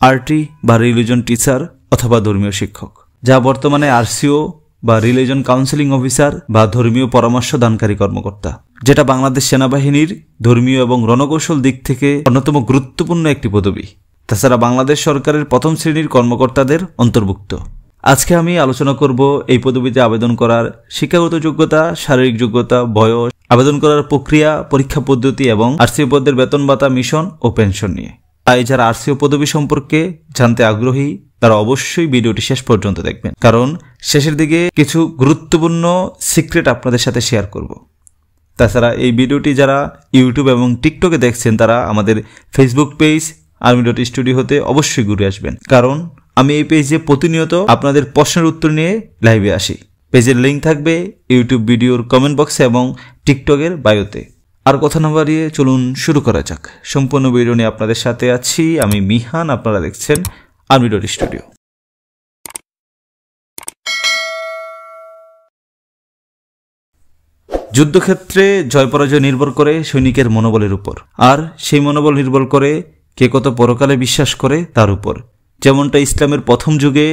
RT বা religion teacher অথবা ধর্মীয় শিক্ষক, যা বর্তমানে আরসিও বা রিলিজন কাউন্সেলিং অফিসার বা ধর্মীয় পরামর্শ দানকারী কর্মকর্তা, যেটা বাংলাদেশ সেনাবাহিনীর ধর্মীয় এবং রণকৌশল দিক থেকে অন্যতম গুরুত্বপূর্ণ একটি পদবি। তাছাড়া বাংলাদেশ সরকারের প্রথম শ্রেণীর কর্মকর্তাদের অন্তর্ভুক্ত। আজকে আমি আলোচনা করব এই পদবিতে আবেদন করার শিক্ষাগত যোগ্যতা, শারীরিক যোগ্যতা, বয়স, আবেদন করার প্রক্রিয়া, পরীক্ষা পদ্ধতি এবং আরসিও পদের বেতন ভাতা, মিশন ও পেনশন নিয়ে। তাই যারা আরসিও পদবি সম্পর্কে জানতে আগ্রহী তারা অবশ্যই ভিডিওটি শেষ পর্যন্ত দেখবেন, কারণ শেষের দিকে কিছু গুরুত্বপূর্ণ সিক্রেট আপনাদের সাথে শেয়ার করব। তাছাড়া এই ভিডিওটি যারা ইউটিউব এবং টিকটকে দেখছেন তারা আমাদের ফেসবুক পেজ army.studio হতে অবশ্যই ঘুরে আসবেন, কারণ আমি এই পেজে প্রতিনিয়ত আপনাদের প্রশ্নের উত্তর নিয়ে লাইভে আসি। পেজের লিঙ্ক থাকবে ইউটিউব ভিডিওর কমেন্ট বক্সে এবং টিকটকের বায়োতে। আর কথা না বাড়িয়ে চলুন শুরু করা যাক। সম্পূর্ণ ভিডিও নিয়ে আপনাদের সাথে আছি আমি মিহান, আপনারা দেখছেন army.studio। যুদ্ধক্ষেত্রে জয় পরাজয় নির্ভর করে সৈনিকের মনোবলের উপর, আর সেই মনোবল নির্ভর করে কে কত পরকালে বিশ্বাস করে তার উপর। যেমনটা ইসলামের প্রথম যুগে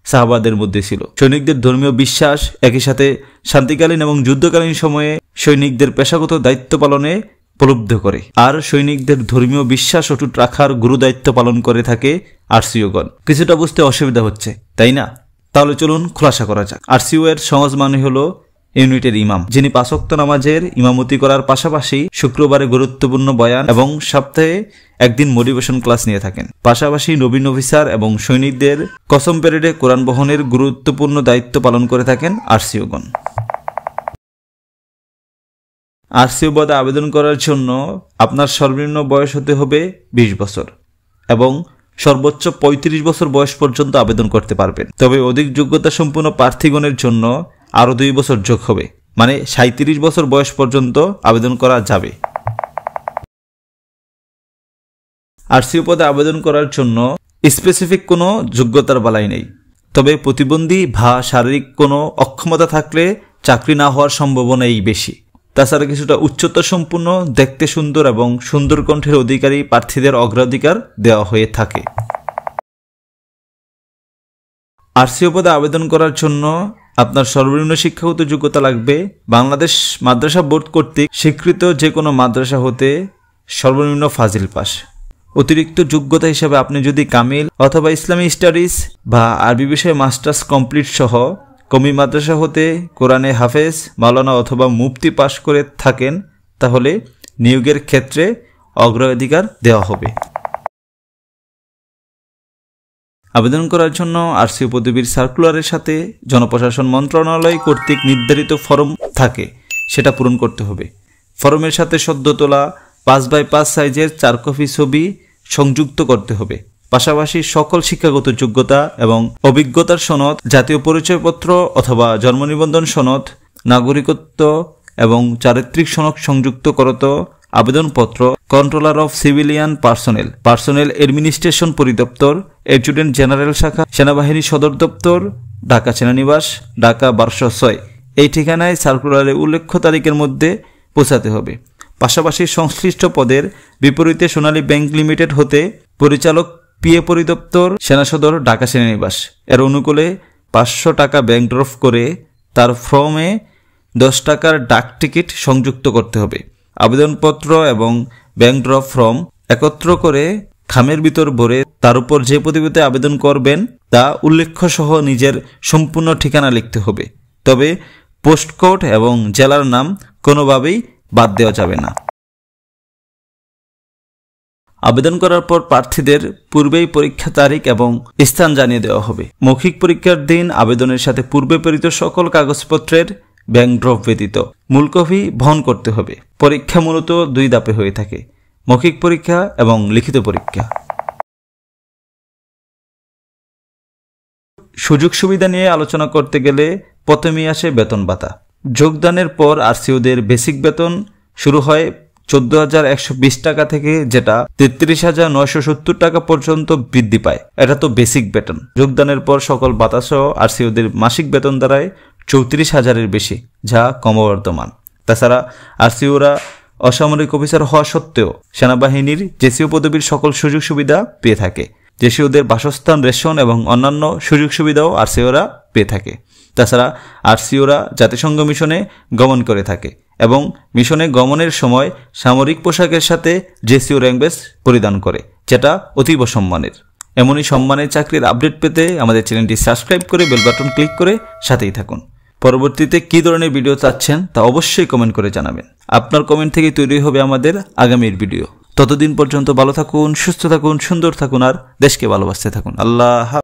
সাহাবাদের মধ্যে ছিল। সৈনিকদের ধর্মীয় বিশ্বাস একই সাথে শান্তিকালীন এবং যুদ্ধকালীন সময়ে সৈনিকদের পেশাগত দায়িত্ব পালনে প্রলুব্ধ করে, আর সৈনিকদের ধর্মীয় বিশ্বাস অটুট রাখার গুরু দায়িত্ব পালন করে থাকে আরসিওগণ। কিছুটা বুঝতে অসুবিধা হচ্ছে, তাই না? তাহলে চলুন খোলাসা করা যাক। আরসিও এর সহজ মানে হলো ইউনিটের ইমাম, যিনি 5 ওয়াক্ত নামাজের ইমামতি করার পাশাপাশি শুক্রবারে গুরুত্বপূর্ণ বয়ান এবং সপ্তাহে একদিন মোটিভেশন ক্লাস নিয়ে থাকেন। পাশাপাশি নবীন অফিসার এবং সৈনিকদের কসম প্যারেডে কোরআন বহনের গুরুত্বপূর্ণ দায়িত্ব পালন করে থাকেন আরসিওগণ। আরসিও পদে আবেদন করার জন্য আপনার সর্বনিম্ন বয়স হতে হবে 20 বছর এবং সর্বোচ্চ 35 বছর বয়স পর্যন্ত আবেদন করতে পারবেন। তবে অধিক যোগ্যতা সম্পন্ন প্রার্থীগণের জন্য আরও 2 বছর যোগ হবে, মানে 37 বছর বয়স পর্যন্ত আবেদন করা যাবে। আরসিও পদে আবেদন করার জন্য স্পেসিফিক কোনো যোগ্যতার বালাই নেই, তবে প্রতিবন্ধী বা শারীরিক কোনো অক্ষমতা থাকলে চাকরি না হওয়ার সম্ভাবনাই বেশি। তাছাড়া কিছুটা উচ্চতা সম্পূর্ণ, দেখতে সুন্দর এবং সুন্দর কণ্ঠের অধিকারী প্রার্থীদের অগ্রাধিকার দেওয়া হয়ে থাকে। আরসিও পদে আবেদন করার জন্য আপনার সর্বনিম্ন শিক্ষাগত যোগ্যতা লাগবে বাংলাদেশ মাদ্রাসা বোর্ড কর্তৃক স্বীকৃত যে কোনো মাদ্রাসা হতে সর্বনিম্ন ফাজিল পাস। অতিরিক্ত যোগ্যতা হিসেবে আপনি যদি কামিল অথবা ইসলামী স্টাডিজ বা আরবি বিষয়ে মাস্টার্স কমপ্লিট সহ কমি মাদ্রাসা হতে কোরআনে হাফেজ, মাওলানা অথবা মুফতি পাশ করে থাকেন তাহলে নিয়োগের ক্ষেত্রে অগ্রাধিকার দেওয়া হবে। আবেদন করার জন্য আরসিও পদবীর সার্কুলারের সাথে জনপ্রশাসন মন্ত্রণালয় কর্তৃক নির্ধারিত ফরম থাকে, সেটা পূরণ করতে হবে। ফরমের সাথে সদ্য তোলা 5x5 সাইজের 4 কপি ছবি সংযুক্ত করতে হবে। পাশাপাশি সকল শিক্ষাগত যোগ্যতা এবং অভিজ্ঞতার সনদ, জাতীয় পরিচয়পত্র অথবা জন্ম নিবন্ধন সনদ, নাগরিকত্ব এবং চারিত্রিক সনদ সংযুক্ত করত আবেদনপত্র controller of civilian personnel administration পরিদপ্তর, অ্যাডজুটেন্ট জেনারেল শাখা, সেনাবাহিনী সদর দপ্তর, ঢাকা সেনানিবাস, ঢাকা 1206 এই ঠিকানায় সার্কুলারে উল্লেখ্য তারিখের মধ্যে পৌঁছাতে হবে। পাশাপাশি সংশ্লিষ্ট পদের বিপরীতে সোনালী ব্যাংক লিমিটেড হতে পরিচালক পিএ পরিদপ্তর, সেনা সদর, ঢাকা সেনানিবাস এর অনুকূলে 500 টাকা ব্যাংক ড্রপ করে তার ফর্মে 10 টাকার ডাক টিকিট সংযুক্ত করতে হবে। আবেদনপত্র এবং ব্যাংক ড্রপ ফর্ম একত্র করে খামের ভিতর ভরে তার উপর যে পদবিতে আবেদন করবেন তা উল্লেখ্য সহ নিজের সম্পূর্ণ ঠিকানা লিখতে হবে। তবে পোস্টকোড এবং জেলার নাম কোনোভাবেই বাদ দেওয়া যাবে না। আবেদন করার পর প্রার্থীদের পূর্বেই পরীক্ষা তারিখ এবং স্থান জানিয়ে দেওয়া হবে। মৌখিক পরীক্ষার দিন আবেদনের সাথে পূর্বে প্রেরিত সকল কাগজপত্রের ব্যাংক ড্রপ ব্যতীত মূল কপি বহন করতে হবে। পরীক্ষা মূলত 2 ধাপে হয়ে থাকে, মৌখিক পরীক্ষা এবং লিখিত পরীক্ষা। সুযোগ সুবিধা নিয়ে আলোচনা করতে গেলে প্রথমেই আসে বেতন ভাতা। যোগদানের পর আরসিওদের বেসিক বেতন শুরু হয় 14,120 টাকা থেকে, যেটা 33,970 টাকা পর্যন্ত বৃদ্ধি পায়। এটা তো বেসিক বেতন। যোগদানের পর সকল ভাতা সহ আরসিওদের মাসিক বেতন দাঁড়ায় 34,000-এর বেশি, যা ক্রমবর্ধমান। তাছাড়া আরসিওরা অসামরিক অফিসার হওয়া সত্ত্বেও সেনাবাহিনীর জেসিও পদবীর সকল সুযোগ সুবিধা পেয়ে থাকে। দেশীয়দের বাসস্থান, রেশন এবং অন্যান্য সুযোগ সুবিধাও আরসিওরা পেয়ে থাকে। তাছাড়া আরসিওরা জাতিসংঘ মিশনে গমন করে থাকে এবং মিশনে গমনের সময় সামরিক পোশাকের সাথে জেসিও র্যাঙ্ক ব্যাজ পরিধান করে, যেটা অতীব সম্মানের। এমনই সম্মানের চাকরির আপডেট পেতে আমাদের চ্যানেলটি সাবস্ক্রাইব করে বেল বাটন ক্লিক করে সাথেই থাকুন। পরবর্তীতে কী ধরনের ভিডিও চাচ্ছেন তা অবশ্যই কমেন্ট করে জানাবেন। আপনার কমেন্ট থেকে তৈরি হবে আমাদের আগামীর ভিডিও। ততদিন পর্যন্ত ভালো থাকুন, সুস্থ থাকুন, সুন্দর থাকুন আর দেশকে ভালোবাসতে থাকুন। আল্লাহ।